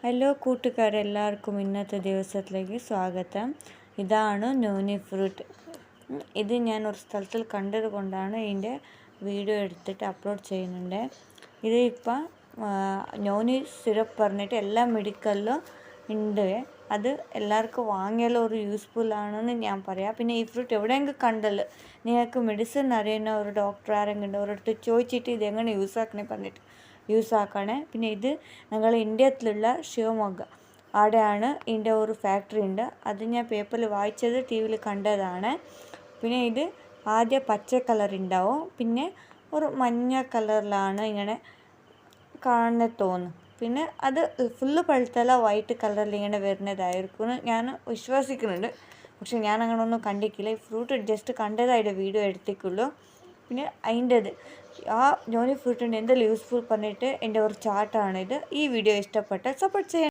Hello കൂട്ടുകാരെ, എല്ലാവർക്കും ഇന്നത്തെ ദിവസത്തിലേക്ക് സ്വാഗതം. ഇതാണ് നോനി ഫ്രൂട്ട്. ഇത് ഞാൻ ഒരു സ്ഥലത്തിൽ കണ്ടത് കൊണ്ടാണ് ഇതിൻ്റെ വീഡിയോ എടുത്തിട്ട് അപ്ലോഡ് ചെയ്യുന്നുണ്ട്. ഇത് ഇപ്പം നോനി സിറപ്പ് പറഞ്ഞിട്ട് എല്ലാ മെഡിക്കലിലും ഉണ്ട്. അത് എല്ലാവർക്കും വാങ്ങിയാലും ഒരു യൂസ്ഫുൾ ആണെന്ന് ഞാൻ പറയാം. പിന്നെ ഈ ഫ്രൂട്ട് എവിടെയെങ്കിലും കണ്ടല്ലോ, നിങ്ങൾക്ക് മെഡിസിൻ അറിയുന്ന ഒരു ഡോക്ടർ ആരെങ്കിലും ഒരിടത്ത് ചോദിച്ചിട്ട് ഇത് എങ്ങനെ യൂസ് ആക്കണേ പറഞ്ഞിട്ട് യൂസ് ആക്കണേ. പിന്നെ ഇത് ഞങ്ങൾ ഇന്ത്യത്തിലുള്ള ശിവമൊഗ്ഗ അവിടെയാണ് ഇതിൻ്റെ ഒരു ഫാക്ടറി ഉണ്ട്. അത് ഞാൻ പേപ്പറിൽ വായിച്ചത്, ടി വിയിൽ കണ്ടതാണ്. പിന്നെ ഇത് ആദ്യം പച്ച കളർ ഉണ്ടാവും, പിന്നെ ഒരു മഞ്ഞ കളറിലാണ് ഇങ്ങനെ കാണുന്നത് തോന്നുന്നു. പിന്നെ അത് ഫുള്ള് പഴുത്തല വൈറ്റ് കളറിൽ ഇങ്ങനെ വരുന്നതായിരിക്കും ഞാൻ വിശ്വസിക്കുന്നുണ്ട്. പക്ഷെ ഞാൻ അങ്ങനെ ഒന്നും കണ്ടിട്ടില്ല. ഈ ഫ്രൂട്ട് ജസ്റ്റ് കണ്ടതായിട്ട് വീഡിയോ എടുത്തേക്കുള്ളൂ. പിന്നെ അതിൻ്റെത് ആ നോനി ഫ്രൂട്ടിൻ്റെ എന്തെങ്കിലും യൂസ്ഫുൾ പറഞ്ഞിട്ട് എൻ്റെ ഒരു ചാർട്ടാണിത്. ഈ വീഡിയോ ഇഷ്ടപ്പെട്ടാൽ സപ്പോർട്ട് ചെയ്യണം.